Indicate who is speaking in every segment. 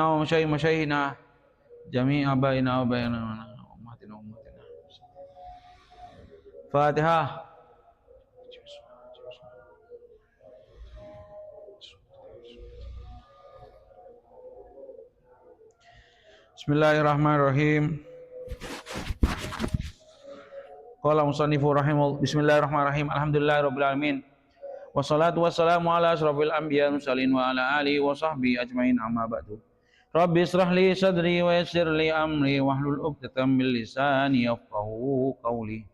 Speaker 1: ومشايخنا جميع آبائنا وآبائنا أمهاتنا وأمهاتنا. فاتحة. Bismillahirrahmanirrahim. Qala musannifu rahimahullah. Bismillahirrahmanirrahim. Alhamdulillahirabbil alamin. Wassalatu wassalamu ala asrofil anbiya mursalin wa ala alihi wa sahbihi ajmain, amma ba'du. Rabbi israh li sadri wa yassir li amri wahlul 'uqdatam min lisani yafqahu qawli.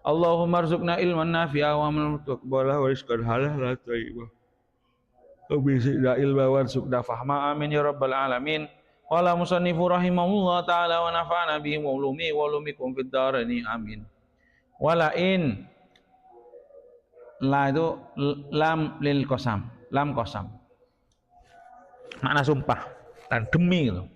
Speaker 1: Allahumma arzuqna ilman nafi'a wa amalan mutaqabbala wa rizqan halalan thayyibah. Rabbi zidna ilma warzuqna fahma, amin ya rabbal alamin. Qala musannifu rahimahullah ta'ala wa nafa'ana bihi wa ulumi wa ulumikum fid dharain, amin. Walain, la itu lam lil qasam, lam qasam, makna sumpah dan demi gitu.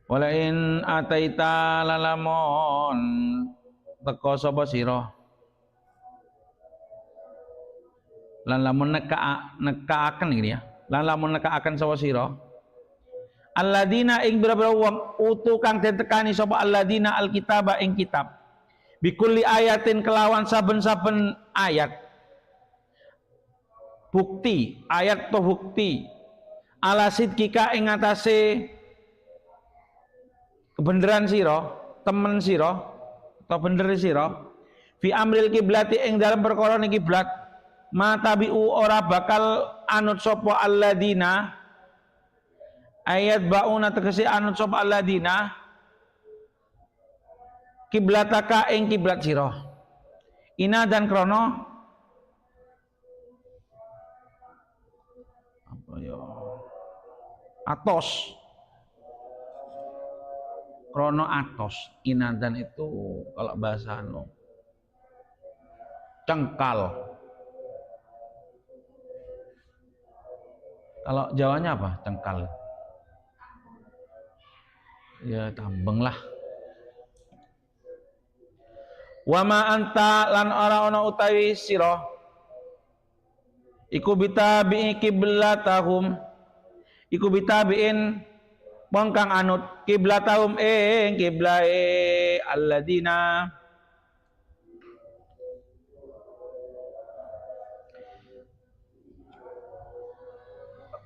Speaker 1: Walain ataita lalamon teko sapa sira lan lamun nekaaken iki ya, lan lamun nekaaken sapa sira alladzina ing bira-bira wong utu kang den tekani sapa alladzina alkitaba ing kitab bikulli ayatin kelawan saben-saben ayat bukti, ayat to bukti ala sidqika ing atase kebenaran sira, temen sira atau bener sira fi amril kiblati ing dalam perkara niki kiblat matabiu ora bakal anut sapa alladzina ayat bauna tegese anut sapa alladzina kiblataka ing kiblat sira ina dan krono apa ya atos, krono atos. Inadan itu kalau bahasa cengkal, kalau Jawanya apa cengkal ya tambeng lah. Wama anta lan ora ana utawi sira iku bitabi'i kiblatahum, iku bitabi'in wong kang anut kiblatahum ing kiblae alladzina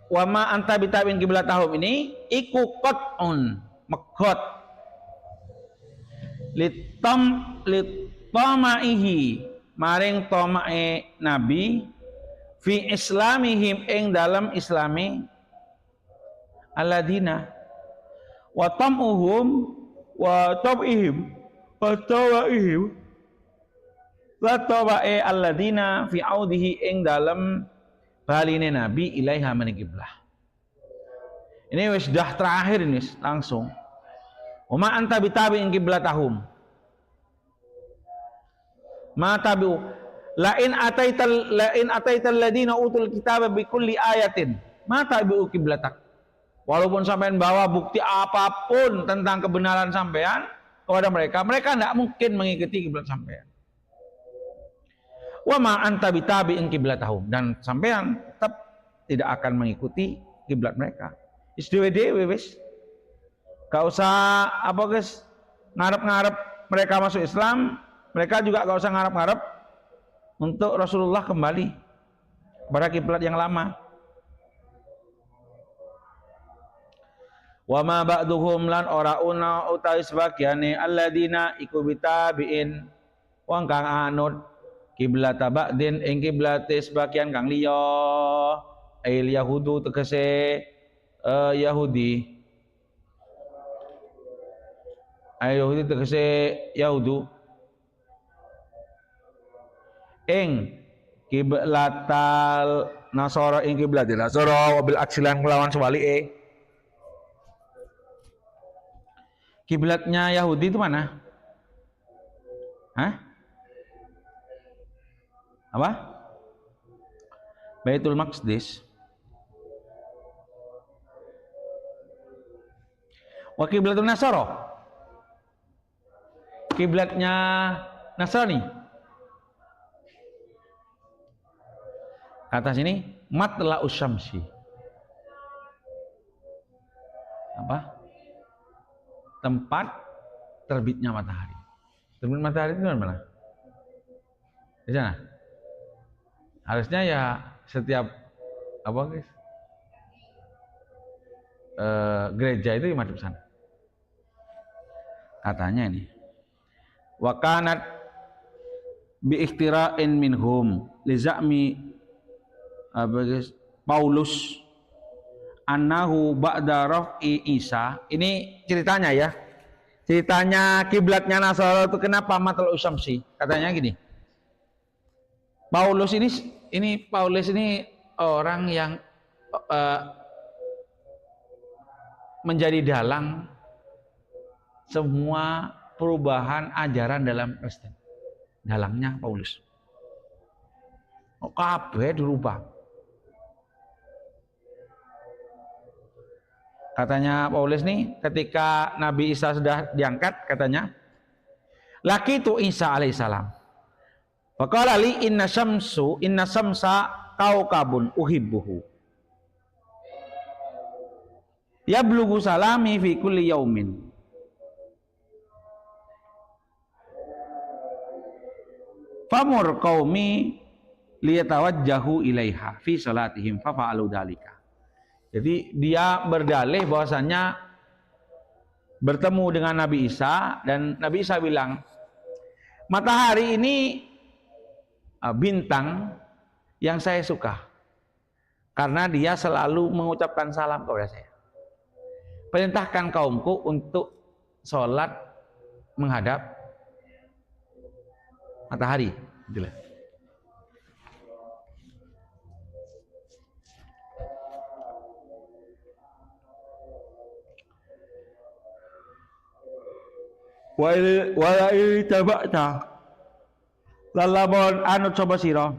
Speaker 1: wama anta bitabi'in kiblatahum ini iku qat'un megot litamaihi maring tomae nabi fi islamihim ing dalam islami alladzina wa tamuhum wa tabihim wa tawaihim wa tawae alladzina fi audihi ing dalam baline nabi ilaiha maring kiblah. Ini wis dah terakhir ini langsung. Uma anta bitabi'in kiblatahum. Ma tabi'u lain ataital ladina utul kitaba bikulli ayatin ma tabi'u kiblatak. Walaupun sampean bawa bukti apapun tentang kebenaran sampean kepada mereka, mereka tidak mungkin mengikuti kiblat sampean. Wa ma anta bitabi'in kiblatahum, dan sampean tetap tidak akan mengikuti kiblat mereka. Dewe wis gak usah apa guys ngarep-ngarep mereka masuk Islam, mereka juga gak usah ngarep-ngarep untuk Rasulullah kembali kepada kiblat yang lama. Wa ma ba'duhum lan ora una utawi sebagiane alladzina iku bitabiin wong kang anut kiblat ba'din ing kiblate sebagian kang liya ail yahudu tegese Yahudi, Yahudi tegese Yahudu ing kiblatal Nasara ing kiblat Nasara wabil aksilan melawan sebalike. Kiblatnya Yahudi itu mana? Hah? Apa? Baitul Maqdis. Wa kiblatun Nasara, kiblatnya Nasrani Kata sini matla usyamsi. Apa? Tempat terbitnya matahari. Terbit matahari itu di mana? Di sana. Harusnya ya setiap apa guys? Gereja itu madhep sana. Katanya ini. Wa kanat bi ikhtira'in minhum li za'mi Paulus annahu ba'da raf'i Isa. Ini ceritanya ya. Ceritanya kiblatnya Nasara itu kenapa matal usyamsi? Katanya gini. Paulus ini orang yang menjadi dalang semua perubahan ajaran dalam Kristen. Dalangnya Paulus. Kabeh dirubah. Katanya Paulus nih, ketika Nabi Isa sudah diangkat, katanya, laki itu Isa alaihissalam. Faqala li inna samsa kaukabun uhibbuhu. Yablughu salami fi kulli yaumin. Famur qaumi liyatawajjahu ilaiha fi salatihim fafa'alu dzalika. Jadi dia berdalih bahwasannya bertemu dengan Nabi Isa dan Nabi Isa bilang, matahari ini bintang yang saya suka karena dia selalu mengucapkan salam kepada saya. Perintahkan kaumku untuk sholat menghadap matahari. Itulah. Wa il tabata lalabon anut coba sira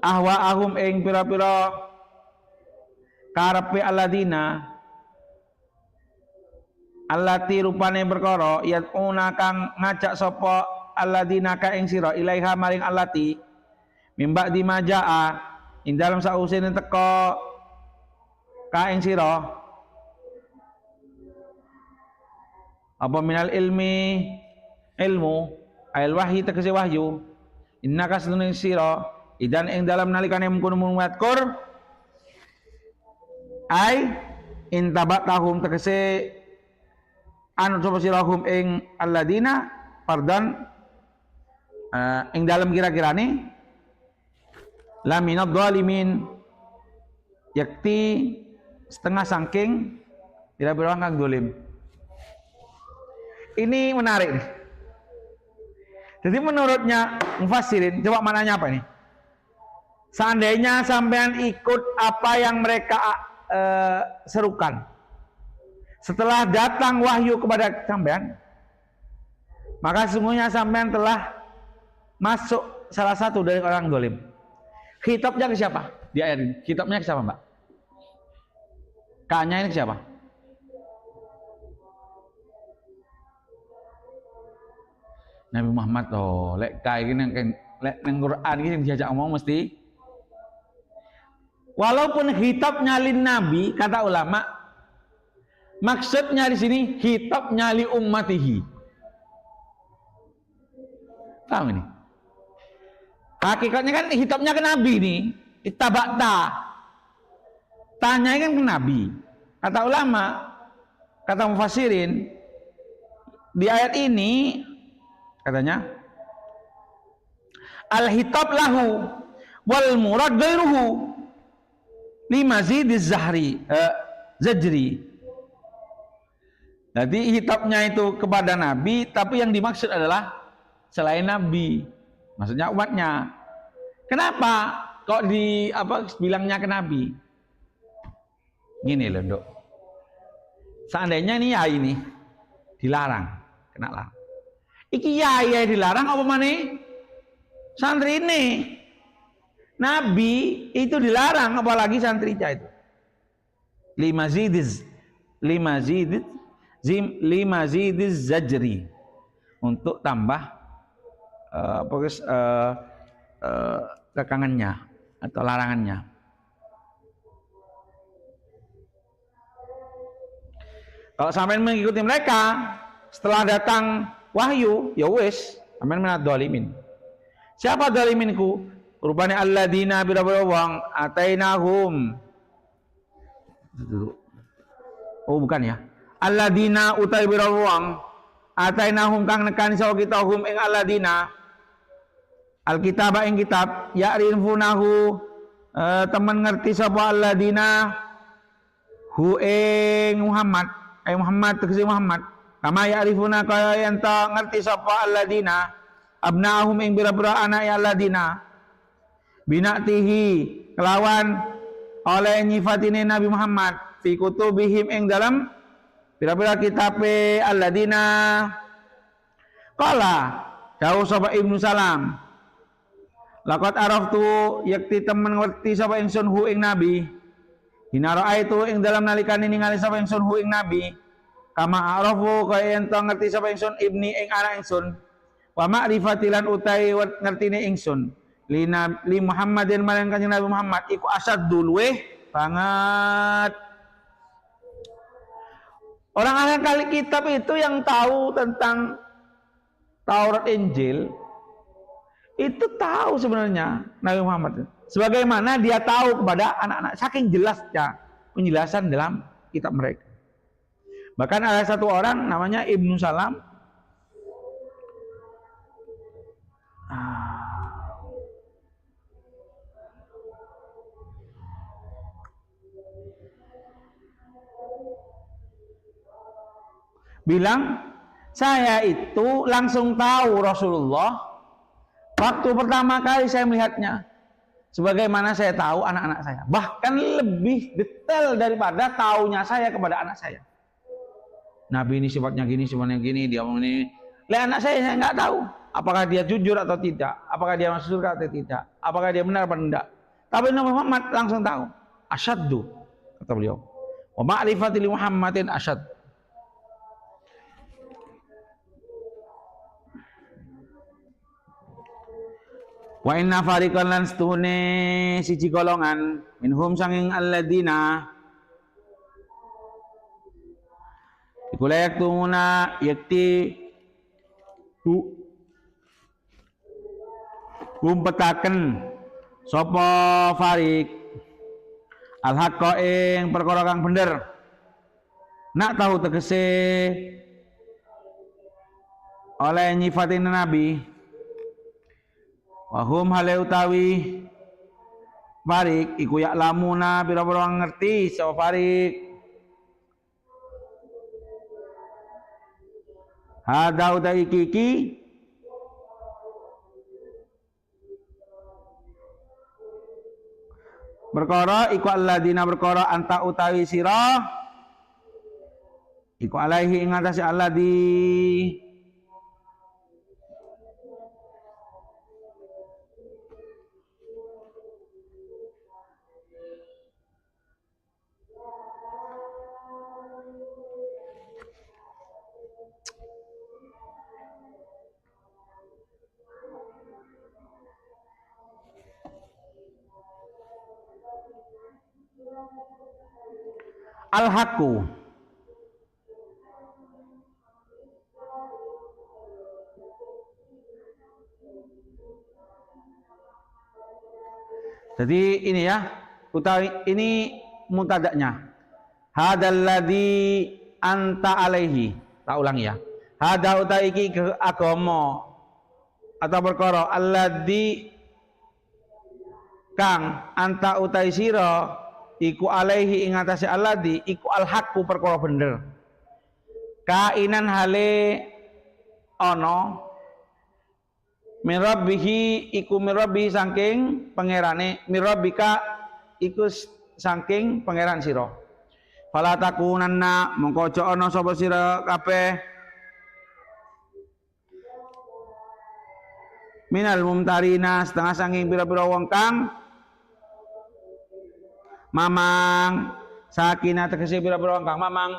Speaker 1: ahwa ahum ing pira-pira karepe aladina allati rupane perkara yatuna kang ngajak sapa aladina ka ing sira ilaiha maring allati mimba di majaa ing dalem sausene teka ka ing sira apa minal ilmu ail wahyi tegese wahyu innaka sedune sira idan ing dalam nalikane mungkun muatkur ai intabatahum tegese anu sapa sirahum ing alladina fardan ing dalam kira-kirane laminad dhalimin yakti setengah saking pira-pira kang dolim. Ini menarik nih. Jadi menurutnya mufassirin, coba mananya apa ini? Seandainya sampean ikut apa yang mereka serukan, setelah datang wahyu kepada sampean, maka sesungguhnya sampean telah masuk salah satu dari orang dolim. Khitabnya ke siapa? Di ayat ini. Khitabnya ke siapa, Mbak? K-nya ini ke siapa? Nabi Muhammad toh, lek kayak gini lek nang Quran gini diajak ngomong mesti. Walaupun khitab nyalin Nabi, kata ulama, maksudnya di sini khitab nyali ummatihi. Paham ini? Hakikatnya kan khitabnya ke Nabi nih, ittaba'ta. Tanya kan ke Nabi. Kata ulama, kata mufassirin, di ayat ini katanya al-hitab lahu wal murad ghairuhu limazidiz zajri. Jadi hitabnya itu kepada Nabi, tapi yang dimaksud adalah selain Nabi, maksudnya umatnya. Kenapa kok bilangnya ke Nabi? Gini loh, Dok. Seandainya ini ya ini dilarang, kena larang. Iki yai dilarang apa mana? Santri ini Nabi itu dilarang, apalagi santrinya itu. Limazidiz zajri, untuk tambah kekangannya atau larangannya. Kalau sampean mengikuti mereka setelah datang wahyu, ya wis, sampean menat dzalimin. Siapa dzaliminku? Rupane alladzina bira-bira wong atainahum. Oh bukan ya. Alladzina utai bira wong atainahum kang nekani sawa kita hum ing alladzina alkitab ing kitab ya'rifunahu temen ngerti sapa alladzina hu ing Muhammad Muhammad tegese Muhammad kama ya'rifuna kaya yen ta ngerti sapa alladzina abnahum ing bira-bira anak alladzina binatihi kelawan oleh nyifatine Nabi Muhammad fi kutubihim ing dalam bira-bira kitabe alladzina qala dawuh sapa Ibnu Salam laqad araftu yakti temen ngerti sapa ingsun hu ing nabi hinara itu ing dalam nalikane ningali sapa ingsun hu ing nabi kama arafu kaya ento ngerti sapa ingsun ibni ing anak ingsun wa ma'rifatilan utai ngertine ingsun li Muhammadin marang kanjeng Nabi Muhammad iku asadul weh banget. Orang ahli kali kitab itu yang tahu tentang Taurat Injil itu tahu sebenarnya Nabi Muhammad sebagaimana dia tahu kepada anak-anak saking jelasnya penjelasan dalam kitab mereka. Bahkan ada satu orang namanya Ibnu Salam bilang saya itu langsung tahu Rasulullah waktu pertama kali saya melihatnya sebagaimana saya tahu anak-anak saya, bahkan lebih detail daripada taunya saya kepada anak saya. Nabi ini sifatnya gini, dia ngomong ini. Lihat anak saya nggak tahu apakah dia jujur atau tidak, apakah dia masuk surga atau tidak, apakah dia benar atau tidak. Tapi Nabi Muhammad langsung tahu. Asyaddu kata beliau. Wa ma'rifati li Muhammadin asyad. Wa inna fariqan lan stune siji golongan minhum sanging alladzina iku layak tumuna yakti umpetaken sapa farik al-haqqa ing perkara kang bener nak tahu tegese oleh nyifatin nabi wahum hale utawi farik iku yak lamuna pira-pira ngerti sapa farik hada utai kiki perkara iku alladzina perkara anta utawi sira iku alaihi ing atase alladzi al-haqqu jadi ini ya utawi ini mutadaknya hadalladzi anta alaihi tak ulangi ya hada utawi iki agama atau perkara alladzi kang anta utawi sira iku alaihi ing atase alladzi iku al-haqqu perkara bener kainan hale ana mirabbihi iku mirabbi saking pangerane mirabbika iku saking pangeran sira fala takunanna mongko aja ana sapa sira kabeh minal mumtarina setengah saking pira-pira wong kang mamang sakinah tegese pira-pira wong kang mamang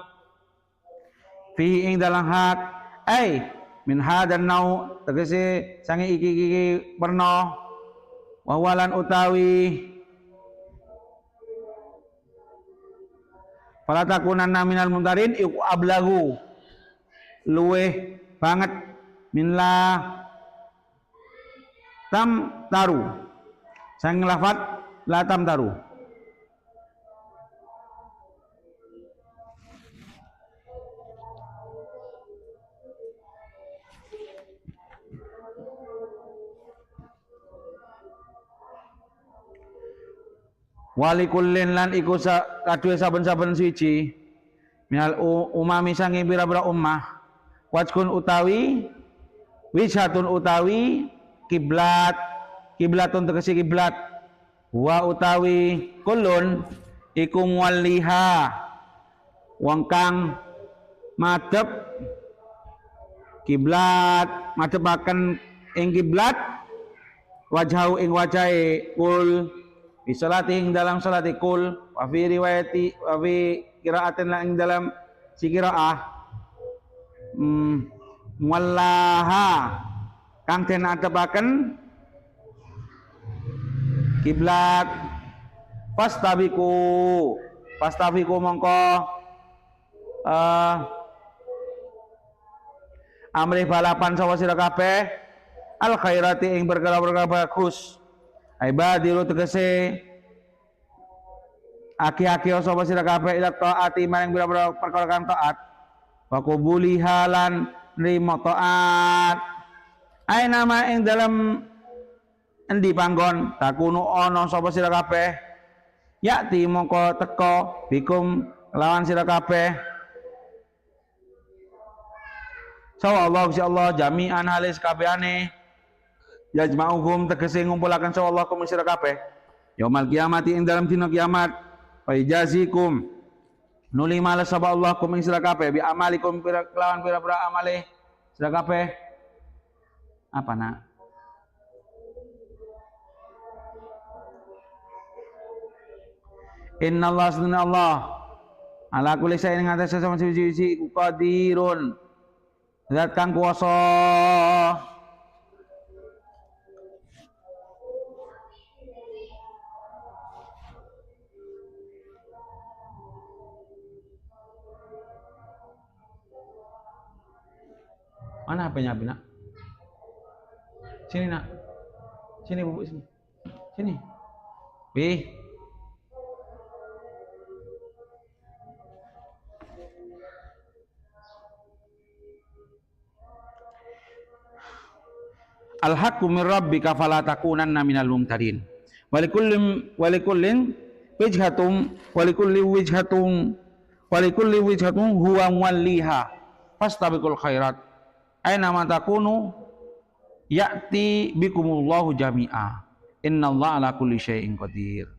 Speaker 1: fi ing dalam hak min hadan nau tegese sange iki perno wawalan utawi fala takunanna minal muntarin iku ablagu luweh banget minla tam taru sang lafat la tam taru wali kullin lan iku kadue saben-saben suci minal umami sange pira-pira ummah wajkun utawi wisatun utawi kiblatun tegese kiblat wa utawi kulun iku muwalliha wong kang madhep kiblat madhepaken ing kiblat wajhau ing wajahe kul bisolati ing dalam salati kul wa fi riwayati wa fi qiraatin la ing dalam si qiraah muwallaha kang den adepaken kiblat pastabiku mongko amrih balapan sapa sira kabeh al khairati ing perkara-perkara bagus ibadiru tegese aki-aki sapa sira kabeh ila taati maring pira-pira perkara kang taat wa qabuli halan nrimo taat aina ma ing dalem endi panggon takunu ana sapa sira kabeh yakti mongko teka bikum lawan sira kabeh sawa Allah si Allah jami'an halis kabehane yajma'uhum tegese ngumpulaken sawa Allah kum sira kabeh yaumul kiamati ing dalam dina kiamat wa ijazikum nuli males sapa Allah kum ing sira kabeh bi amalikum kelawan pira-pira amale sira kabeh apa nak innallaha sunna Allah ala kulli shay'in ngatasi sama suci qadirun zat kang kuwasa mana HP-nya Abi nak? Sini nak, sini bubuk sini, sini. Bi. Al-haqqu min rabbika fala takunanna minal mumtarin. Walikullin wijhatum walikulli wijhatum huwa muwalliha fastabiqul khairat. Aina ma takunu ya'ti bikumullahu jami'a. Innallaha ala kulli syai'in qadir.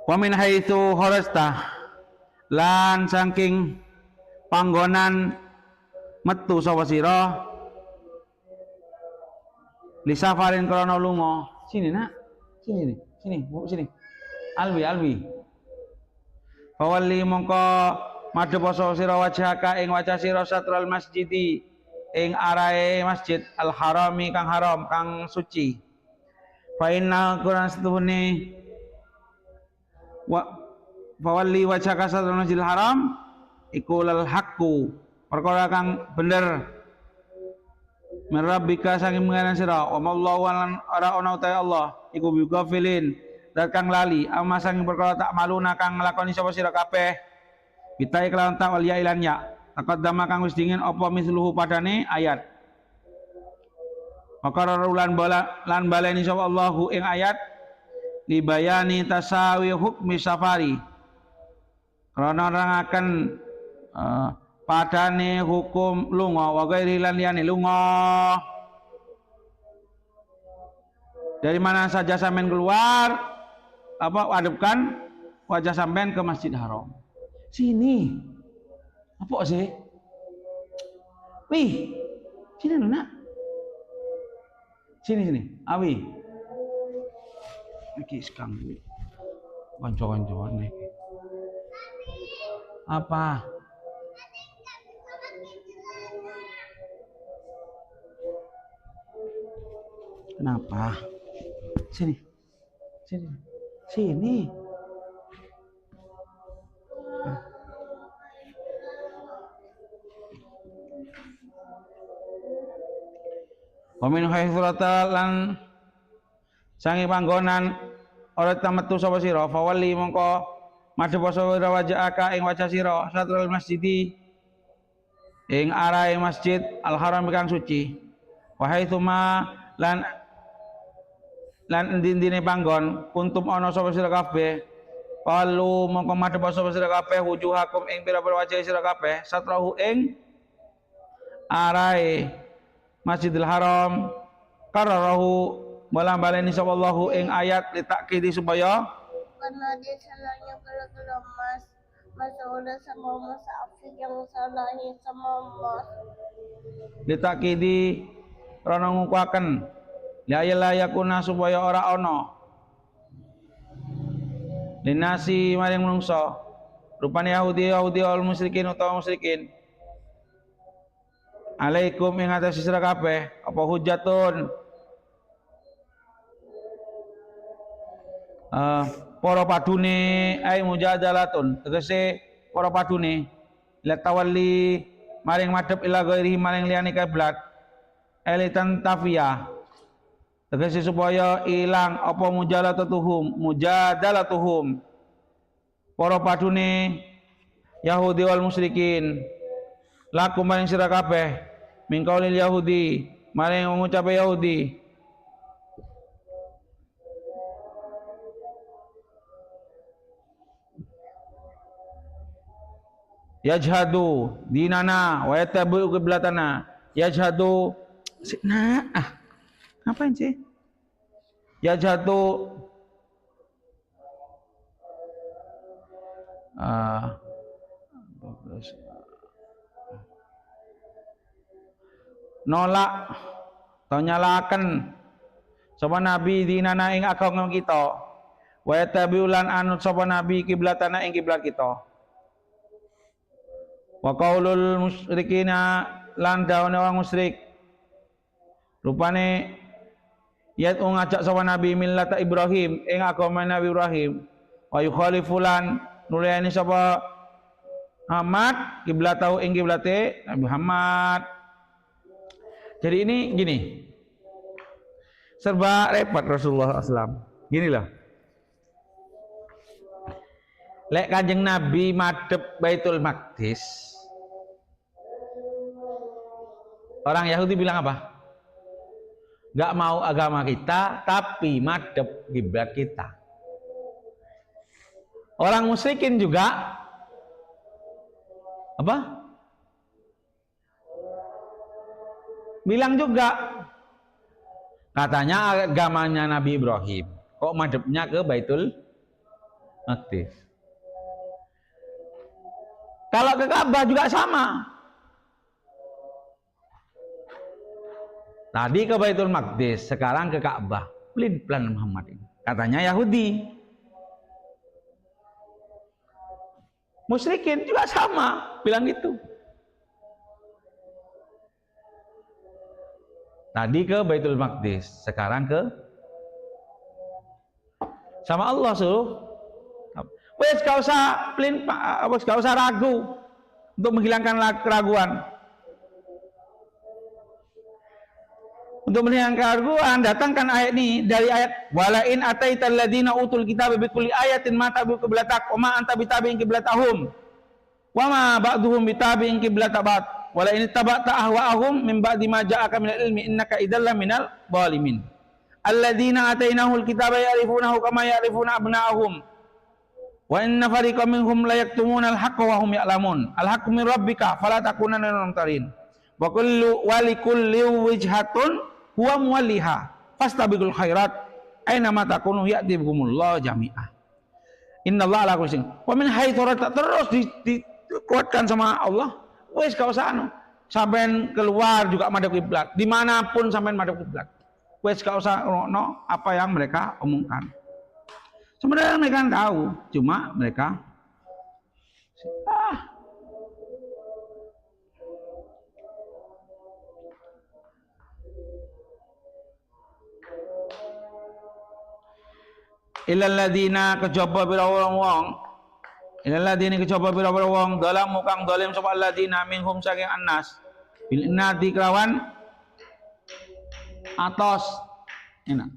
Speaker 1: Wa min haitsu kharasta lan saking panggonan metu sapa sira li safarin krana lunga sini nak sini sini alwi fawalli mongko madhep sapa sira wajhaka ing wajah sira satral masjidi ing arahe masjid al harami kang haram kang suci fa inna quran setuhune wa fawalli wajhaka satral masjidil haram iku lal haqqu perkara kang bener min rabbika saking mengaran sira wa mallahu lan ora ana utahe Allah iku bighafilin dat kang lali amma sang perkara tak maluna kang nglakoni sapa sira kabeh bitai kelawan ta wal ya ilan ya taqaddama kang wis dingin apa misluhu padane ayat maka lan baleni sapa Allahu ing ayat libayani tasawi hukmi safari karena nerangaken padane hukum lunga wa ghairi lan liyane lunga dari mana saja sampean keluar apa hadapkan wajah sampean ke Masjid Haram sini apa sih wih sini nak sini awi iki sekarang kanca-kancan nih apa kenapa sini Wamin haitsurata lan sangi panggonan ora tametu sapa sira fawali mongko madhep sira wajhaka ing wajah sira satrul masjidi ing arahe masjid al haram kang suci wa haitsuma lan endine panggon kuntum ana sapa sira kabeh palu mongko madhep sapa sira kabeh wujuhakum ing pira-pira wajah sira kabeh satrahu ing arahe Masjidil Haram kararahu balani sallallahu ing ayat ditakkidi supaya
Speaker 2: karena dia salahnya kalau mas udah sama mas Afif yang salahi sama mas
Speaker 1: ditakkidi rono ngukuhaken la yakuna supaya ora ana linasi maring manungsa rupane Yahudi wal musyrikin utawa musyrikin alaikum ing atas sira kabeh apa hujatun para padune ai mujadalatun tegese para padune la tawalli maring madhep ila ghairi maring liyane kiblat elitan tafiyah tegese supaya ilang apa mujadalatuhum para padune Yahudi wal musyrikin lakum maring sira kabeh min qaulil yahudi maring mengucap Yahudi yajhadu dinana wa yattabi'u qiblatana yajhadu ngapain sih yajhadu nolak atau nyalakan sapa nabi dinana ing agama kita wa tabiulan anut sapa nabi kiblatana ing kiblat kita wa qaulul musyrikina lan dawane wong musyrik rupane yat ngajak sapa nabi millata Ibrahim ing agama Nabi Ibrahim wa yukhalifulan nuliyani sapa Muhammad kiblatau ing kiblate Nabi Muhammad. Jadi ini gini, serba repot Rasulullah SAW. Gini loh, lek Kanjeng Nabi madhep Baitul Maqdis, orang Yahudi bilang apa? Gak mau agama kita, tapi madhep kiblat kita. Orang musyrikin juga apa? Bilang juga katanya agamanya Nabi Ibrahim kok madhepnya ke Baitul Maqdis. Kalau ke Ka'bah juga sama. Tadi ke Baitul Maqdis, sekarang ke Ka'bah. Pelin-pelan Muhammad ini. Katanya Yahudi. Musyrikin juga sama, bilang gitu. Tadi ke Baitul Maqdis, sekarang ke sama Allah suruh. Wes gak usah gak usah ragu untuk menghilangkan keraguan. Untuk menghilangkan keraguan, datangkan ayat ini dari ayat walain ataital ladina utul kitaba bikulli ayatin ma tabi'u qiblatak wa ma anta bitabi'in qiblatahum wa ma ba'duhum bitabi'in qiblatak ba'd wala in tabata ahwa'ahum min ba'di ma ja'aka minal ilmi innaka idzal minal zalimin alladzina atainahul kitaba ya'rifunahu kama ya'rifuna abna'ahum wa inna fariqam minhum la yaktumuna al-haqqa wa hum ya'lamun al-haqqu min rabbika fala takunanna minal mumtarin wa kullu walikulli wijhatun huwa muwalliha fastabiqul khairat aina ma takunu ya'ti bikumullah jami'ah innallaha ala kulli syai'in wa min haitsu terus dikuatkan sama Allah wis gak usah sampean keluar juga madhep kiblat dimanapun sampean madhep kiblat wis gak usah ngono apa yang mereka omongkan sebenarnya mereka tahu cuma mereka ilal ladina kejaba pira-pira wong ilal ladina kejaba pira-pira wong dalam mukang zalim sapa ladina minhum saking annas bil nadi kelawan atos enak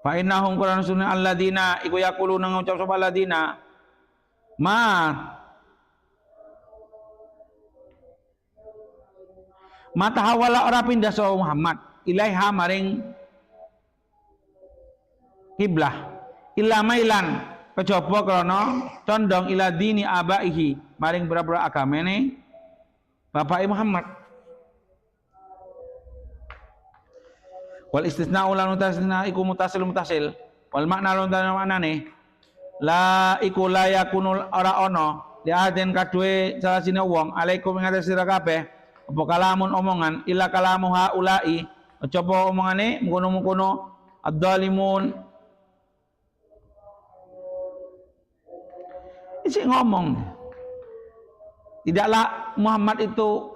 Speaker 1: fa innahum qur'an sunna alladina iku yaquluna ngucap sapa ladina mata hawala ora pindah sapa Muhammad ilaiha maring kiblah illa mailan kejaba krana condong ila dini abaihi maring pira-pira agamane bapake Muhammad wal istisna ulan mutasna iku mutasil wal makna lan maknane la iku la yakunul ora ana li aden kadue salasine wong alaikum ing atas sira kabeh apa kalamun omongan illa kalamu haula'i coba omongane mengkono-mengkono adzalimun isi ngomong tidaklah Muhammad itu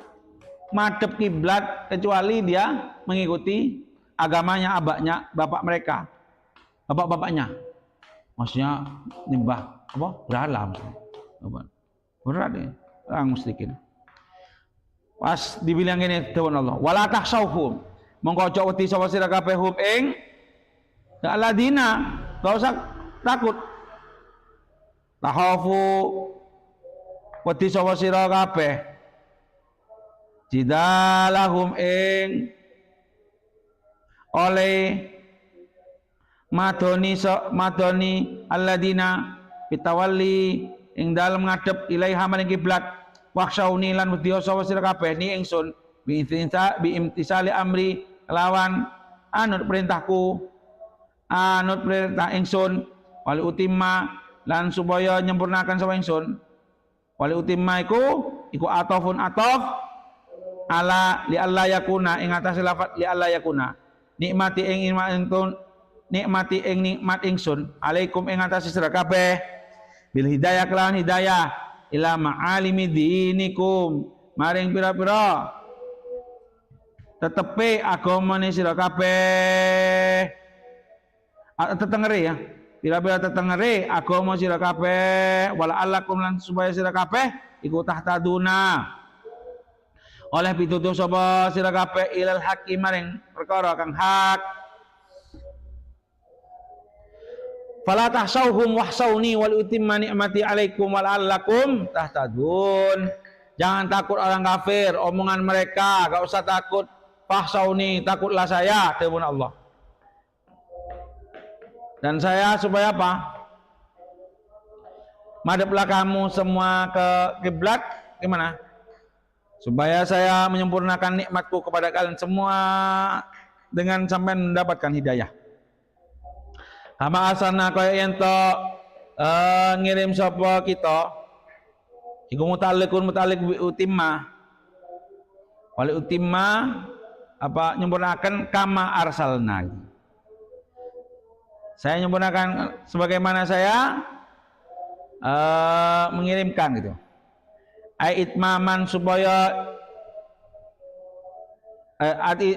Speaker 1: madhep kiblat kecuali dia mengikuti agamanya abaknya bapak mereka bapak-bapaknya maksudnya nimbah apa berhala berat ya orang musyrikin pas dibilang ini dewan Allah wala takhshawhum mongko aja wedi sapa sira kabeh hum ing alladzina gak usah takut tahafu wedi sapa sira kabeh jidalahum ing oleh madoni alladzina pitawalli ing dalem ngadep ilaiha maring kiblat wakshauni lan wedi sapa sira kabeh ni ingsun bi imtisali amri lawan anut perintah ingsun wali utimma lan supaya nyempurnakan sapa ingsun wali utimma iku atofun atof ala li alla yakuna ing atas lafat li alla yakuna nikmati ing nikmat ingsun alaikum ing atas sira kabeh bil hidayah kelawan hidayah ila ma'alimi dinikum maring pira-pira tetepe agamane sira kabeh tetengere ya pira-pira tetengere agama sira kabeh wala allakum lan supaya sira kabeh iku tahtaduna oleh pitutur sapa sira kabeh ilal haqqi maring perkara kang hak fala tahsauhum wahsauni wal utimma ni'mati alaikum wal allakum tahtadun jangan takut orang kafir omongan mereka gak usah takut fahsauni takutlah saya dawuh Allah dan saya supaya apa? Madeplah kamu semua ke kiblat gimana? Supaya saya menyempurnakan nikmatku kepada kalian semua dengan sampai mendapatkan hidayah. Kama asana kaya ento ngirim sapa kita iku mutalik bi utimma. Wali utimma apa nyempurnakan kama arsalna. Saya menyempurnakan sebagaimana saya mengirimkan gitu. Aitmaman supaya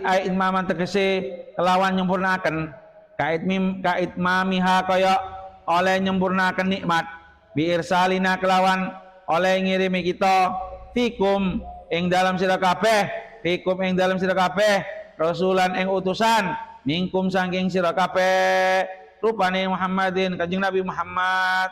Speaker 1: aitmaman tegese kelawan nyempurnakan kaitmamiha kaya oleh nyempurnakan nikmat bi irsalina kelawan oleh ngirimi kita fikum ing dalam sira kabeh fikum ing dalam sira kabeh rasulan ing utusan minkum saking sira kabeh rupane Muhammadin Kanjeng Nabi Muhammad.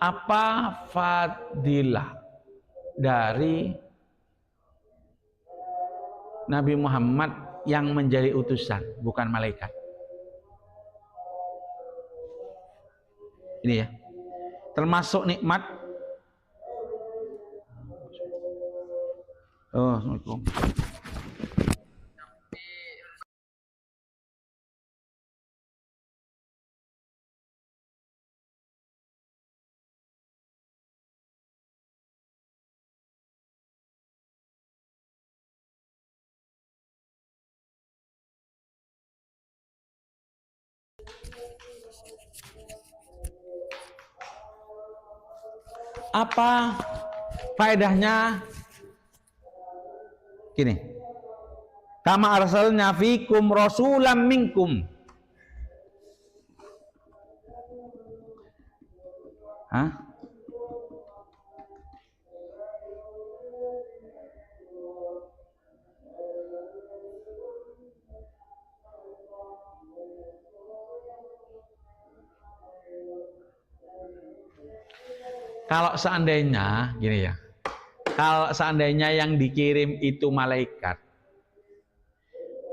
Speaker 1: Apa fadilah dari Nabi Muhammad yang menjadi utusan, bukan malaikat? Ini ya, termasuk nikmat. Oh, Assalamualaikum. Apa faedahnya? Gini, kama arsalna fikum rasulam minkum. Hah? Kalau seandainya gini ya, kalau seandainya yang dikirim itu malaikat,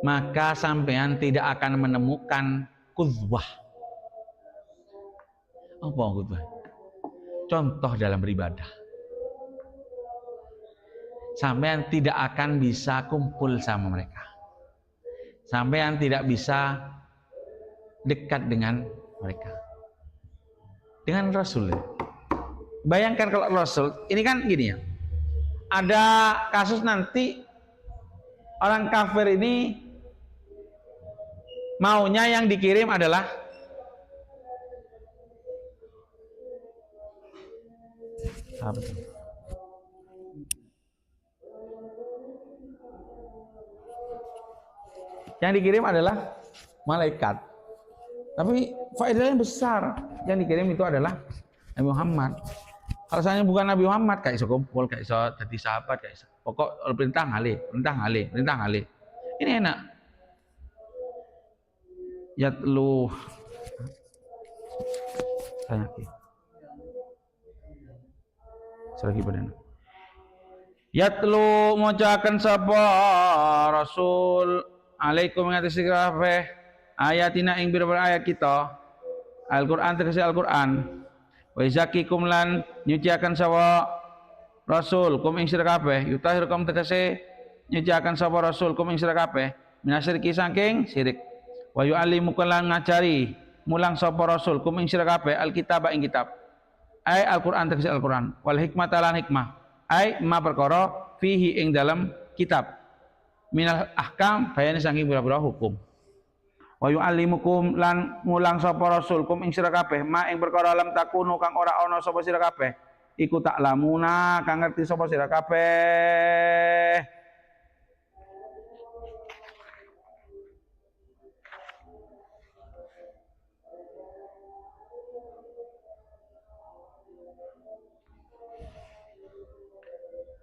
Speaker 1: maka sampean tidak akan menemukan qudwah. Apa qudwah? Contoh dalam beribadah. Sampean tidak akan bisa kumpul sama mereka. Sampean tidak bisa dekat dengan mereka. Dengan Rasul. Bayangkan kalau Rasul, ini kan gini ya. Ada kasus nanti orang kafir ini maunya yang dikirim adalah apa? Yang dikirim adalah malaikat. Tapi faedahnya besar. Yang dikirim itu adalah Nabi Muhammad. Kalau saya bukan Nabi Muhammad, kayak iso kumpul, kayak iso jadi sahabat, kayak iso. Pokok perintah ngalih. Ini enak. Yatlu. Saya lagi. Selagi pada. Yatlu mocaken sapa Rasul alaikum ngatasi kabeh ayatina ing pira-pira ayat kita. Al-Qur'an tegese Al-Qur'an. Wa izakikum lan nyuciaken sapa Rasul kum ing sira kabeh yutahirukum tegese nyuciaken sapa Rasul kum ing sira kabeh minasyirki saking syirik wa yu'allimukum lan ngajari mulang sapa Rasul kum ing sira kabeh alkitab ing kitab ai Al-Qur'an tegese Al-Qur'an wal hikmata lan hikmah ai ma perkara fihi ing dalam kitab minal ahkam bayane saking pira-pira hukum. Wa yu'allimukum lan mulang sapa Rasul kum ing sira kabeh ma ing perkara lam takunu kang ora ana sapa sira kabeh iku tak lamuna kang ngerti sapa sira kabeh.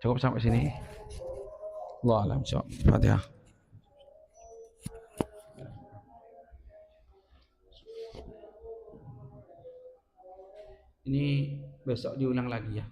Speaker 1: Cukup sampai sini. Allah alam. Fatihah. Ini besok diulang lagi ya.